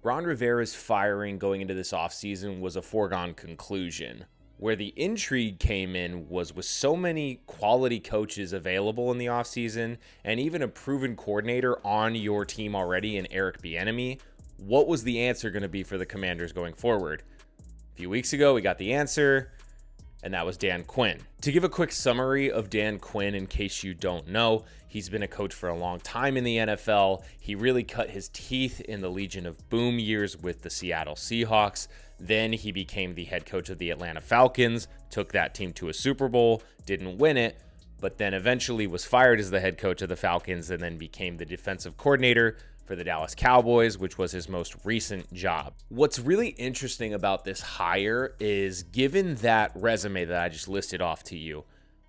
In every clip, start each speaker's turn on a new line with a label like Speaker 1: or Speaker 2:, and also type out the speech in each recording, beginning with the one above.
Speaker 1: Ron Rivera's firing going into this offseason was a foregone conclusion. Where the intrigue came in was with so many quality coaches available in the offseason and even a proven coordinator on your team already in Eric Bieniemy, what was the answer going to be for the Commanders going forward? A few weeks ago, we got the answer, and that was Dan Quinn. To give a quick summary of Dan Quinn, in case you don't know, he's been a coach for a long time in the NFL. He really cut his teeth in the Legion of Boom years with the Seattle Seahawks. Then he became the head coach of the Atlanta Falcons, took that team to a Super Bowl, didn't win it, but then eventually was fired as the head coach of the Falcons and then became the defensive coordinator for the Dallas Cowboys, which was his most recent job. What's really interesting about this hire is, given that resume that I just listed off to you,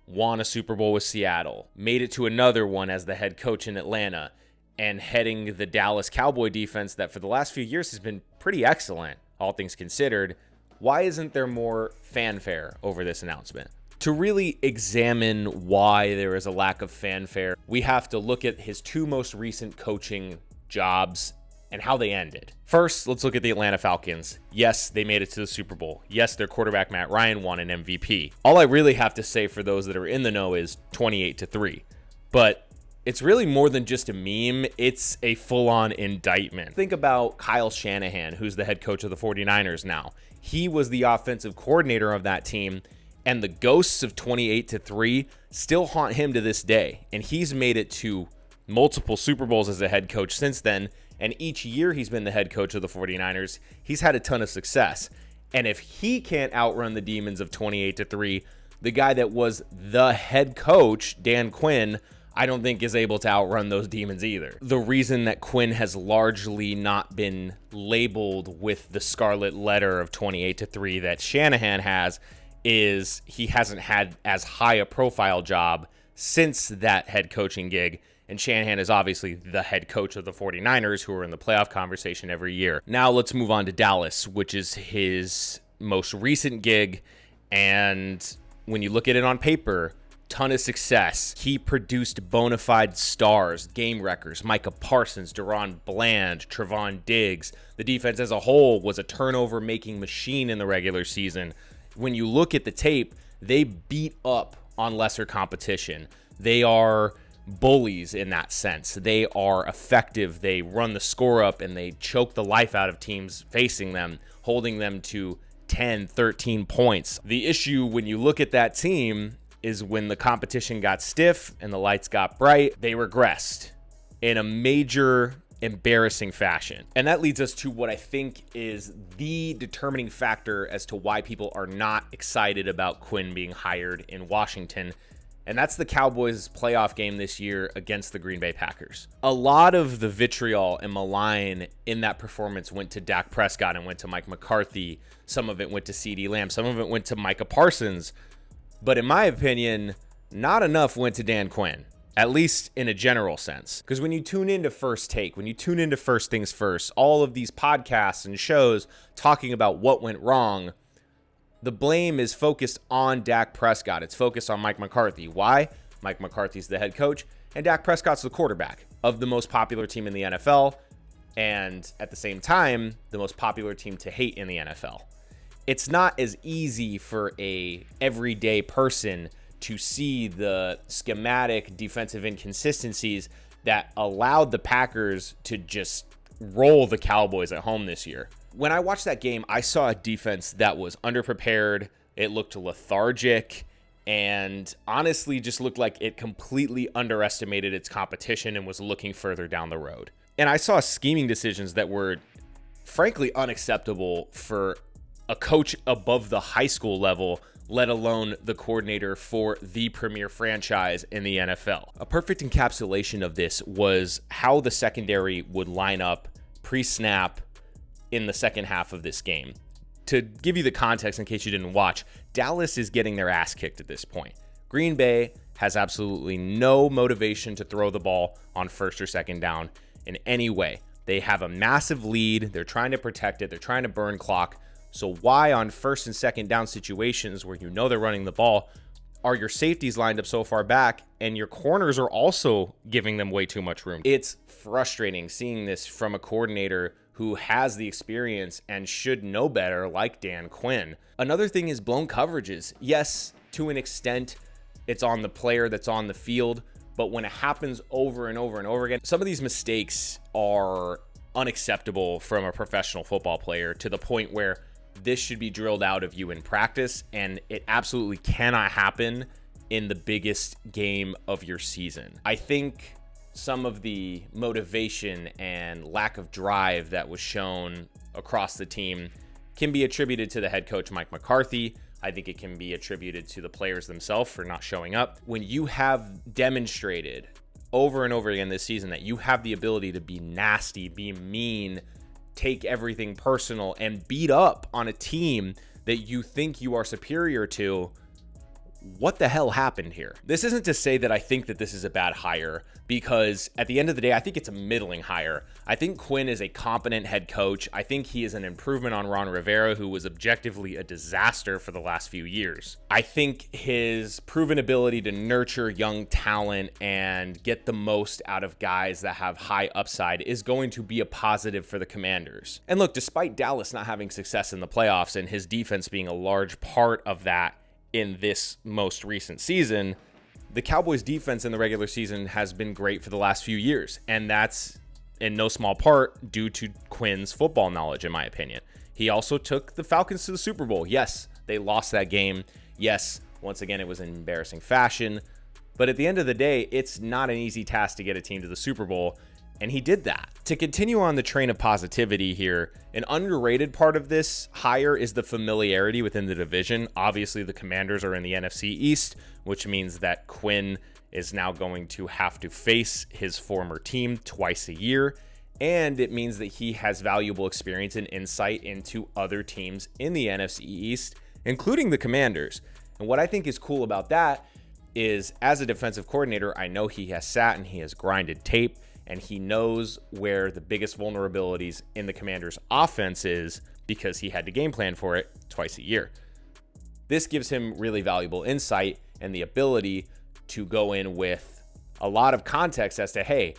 Speaker 1: won a Super Bowl with Seattle, made it to another one as the head coach in Atlanta, and heading the Dallas Cowboy defense that for the last few years has been pretty excellent, all things considered, why isn't there more fanfare over this announcement? To really examine why there is a lack of fanfare, we have to look at his two most recent coaching jobs and how they ended. First, let's look at the Atlanta Falcons. Yes, they made it to the Super Bowl. Yes, their quarterback Matt Ryan won an MVP. All I really have to say for those that are in the know is 28-3. But it's really more than just a meme. It's a full-on indictment. Think about Kyle Shanahan, who's the head coach of the 49ers now. He was the offensive coordinator of that team, and the ghosts of 28-3 still haunt him to this day. And he's made it to multiple Super Bowls as a head coach since then, and each year he's been the head coach of the 49ers, he's had a ton of success. And if he can't outrun the demons of 28-3, the guy that was the head coach, Dan Quinn, I don't think is able to outrun those demons either. The reason that Quinn has largely not been labeled with the scarlet letter of 28-3 that Shanahan has is he hasn't had as high a profile job since that head coaching gig. And Shanahan is obviously the head coach of the 49ers, who are in the playoff conversation every year. Now let's move on to Dallas, which is his most recent gig. And when you look at it on paper, ton of success. He produced bona fide stars, game wreckers, Micah Parsons, Deron Bland, Trevon Diggs. The defense as a whole was a turnover-making machine in the regular season. When you look at the tape, they beat up on lesser competition. They are bullies in that sense. They are effective. They run the score up and they choke the life out of teams facing them, holding them to 10, 13 points. The issue when you look at that team is when the competition got stiff and the lights got bright, they regressed in a major, embarrassing fashion. And that leads us to what I think is the determining factor as to why people are not excited about Quinn being hired in Washington. And that's the Cowboys' playoff game this year against the Green Bay Packers. A lot of the vitriol and malign in that performance went to Dak Prescott and went to Mike McCarthy. Some of it went to CeeDee Lamb. Some of it went to Micah Parsons. But in my opinion, not enough went to Dan Quinn, at least in a general sense. Because when you tune into First Take, when you tune into First Things First, all of these podcasts and shows talking about what went wrong, the blame is focused on Dak Prescott. It's focused on Mike McCarthy. Why? Mike McCarthy's the head coach, and Dak Prescott's the quarterback of the most popular team in the NFL, and at the same time, the most popular team to hate in the NFL. It's not as easy for a everyday person to see the schematic defensive inconsistencies that allowed the Packers to just roll the Cowboys at home this year. When I watched that game, I saw a defense that was underprepared. It looked lethargic and honestly just looked like it completely underestimated its competition and was looking further down the road. And I saw scheming decisions that were frankly unacceptable for a coach above the high school level, let alone the coordinator for the premier franchise in the NFL. A perfect encapsulation of this was how the secondary would line up pre-snap in the second half of this game. To give you the context in case you didn't watch, Dallas is getting their ass kicked at this point. Green Bay has absolutely no motivation to throw the ball on first or second down in any way. They have a massive lead. They're trying to protect it. They're trying to burn clock. So why on first and second down situations where you know they're running the ball are your safeties lined up so far back and your corners are also giving them way too much room? It's frustrating seeing this from a coordinator who has the experience and should know better, like Dan Quinn. Another thing is blown coverages. Yes, to an extent, it's on the player that's on the field, but when it happens over and over and over again, some of these mistakes are unacceptable from a professional football player, to the point where this should be drilled out of you in practice, and it absolutely cannot happen in the biggest game of your season. I think some of the motivation and lack of drive that was shown across the team can be attributed to the head coach, Mike McCarthy. I think it can be attributed to the players themselves for not showing up. When you have demonstrated over and over again this season that you have the ability to be nasty, be mean, take everything personal, and beat up on a team that you think you are superior to, what the hell happened here? This isn't to say that I think that this is a bad hire, because at the end of the day, I think it's a middling hire. I think Quinn is a competent head coach. I think he is an improvement on Ron Rivera, who was objectively a disaster for the last few years. I think his proven ability to nurture young talent and get the most out of guys that have high upside is going to be a positive for the Commanders. And look, despite Dallas not having success in the playoffs and his defense being a large part of that in this most recent season, the Cowboys defense in the regular season has been great for the last few years. And that's in no small part due to Quinn's football knowledge, in my opinion. He also took the Falcons to the Super Bowl. Yes, they lost that game. Yes, once again, it was in embarrassing fashion. But at the end of the day, it's not an easy task to get a team to the Super Bowl. And he did that. To continue on the train of positivity here, an underrated part of this hire is the familiarity within the division. Obviously, the Commanders are in the NFC East, which means that Quinn is now going to have to face his former team twice a year. And it means that he has valuable experience and insight into other teams in the NFC East, including the Commanders. And what I think is cool about that is, as a defensive coordinator, I know he has sat and he has grinded tape, and he knows where the biggest vulnerabilities in the Commanders' offense is, because he had to game plan for it twice a year. This gives him really valuable insight and the ability to go in with a lot of context as to, hey,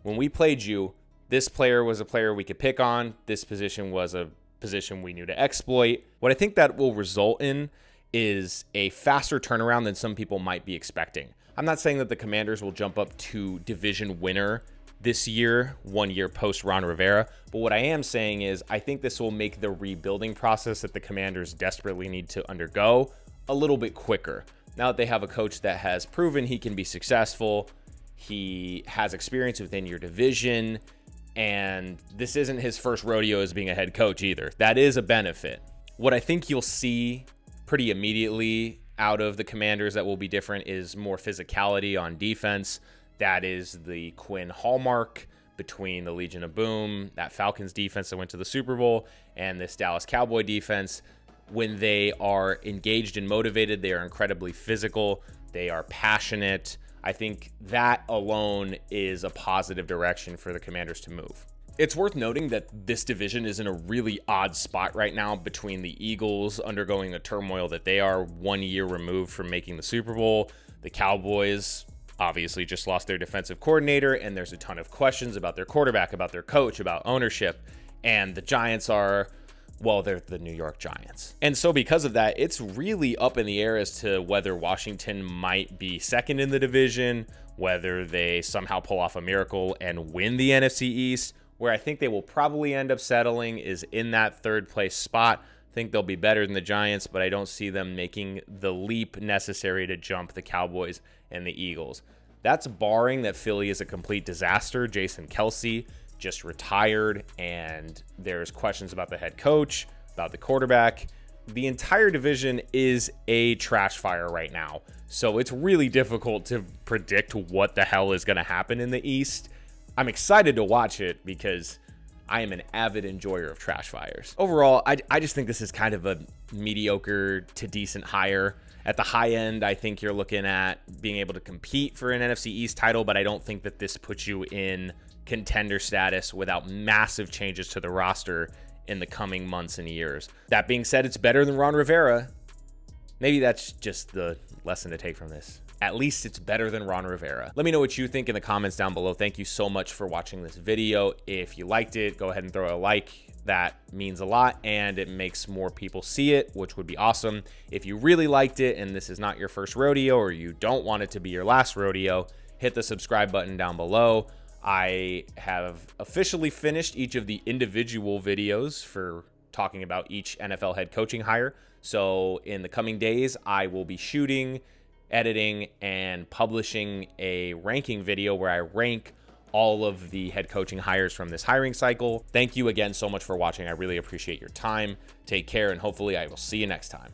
Speaker 1: when we played you, this player was a player we could pick on. This position was a position we knew to exploit. What I think that will result in is a faster turnaround than some people might be expecting. I'm not saying that the Commanders will jump up to division winner this year, 1 year post Ron Rivera. But what I am saying is I think this will make the rebuilding process that the Commanders desperately need to undergo a little bit quicker. Now that they have a coach that has proven he can be successful, he has experience within your division, and this isn't his first rodeo as being a head coach either. That is a benefit. What I think you'll see pretty immediately out of the Commanders that will be different is more physicality on defense. That is the Quinn hallmark between the Legion of Boom, that Falcons defense that went to the Super Bowl, and this Dallas Cowboy defense. When they are engaged and motivated, they are incredibly physical. They are passionate. I think that alone is a positive direction for the Commanders to move. It's worth noting that this division is in a really odd spot right now between the Eagles undergoing the turmoil that they are 1 year removed from making the Super Bowl. The Cowboys obviously just lost their defensive coordinator, and there's a ton of questions about their quarterback, about their coach, about ownership. And the Giants are, well, they're the New York Giants. And so because of that, it's really up in the air as to whether Washington might be second in the division, whether they somehow pull off a miracle and win the NFC East. Where I think they will probably end up settling is in that third place spot. I think they'll be better than the Giants, but I don't see them making the leap necessary to jump the Cowboys and the Eagles. That's barring that Philly is a complete disaster. Jason Kelce just retired, and there's questions about the head coach, about the quarterback. The entire division is a trash fire right now, so it's really difficult to predict what the hell is going to happen in the East. I'm excited to watch it because I am an avid enjoyer of trash fires. Overall, I just think this is kind of a mediocre to decent hire. At the high end, I think you're looking at being able to compete for an NFC East title, but I don't think that this puts you in contender status without massive changes to the roster in the coming months and years. That being said, it's better than Ron Rivera. Maybe that's just the lesson to take from this. at least it's better than Ron Rivera. Let me know what you think in the comments down below. Thank you so much for watching this video. If you liked it, go ahead and throw a like. That means a lot and it makes more people see it, which would be awesome. If you really liked it and this is not your first rodeo, or you don't want it to be your last rodeo, hit the subscribe button down below. I have officially finished each of the individual videos for talking about each NFL head coaching hire. So in the coming days, I will be shooting, editing, and publishing a ranking video where I rank all of the head coaching hires from this hiring cycle. Thank you again so much for watching. I really appreciate your time. Take care, and hopefully I will see you next time.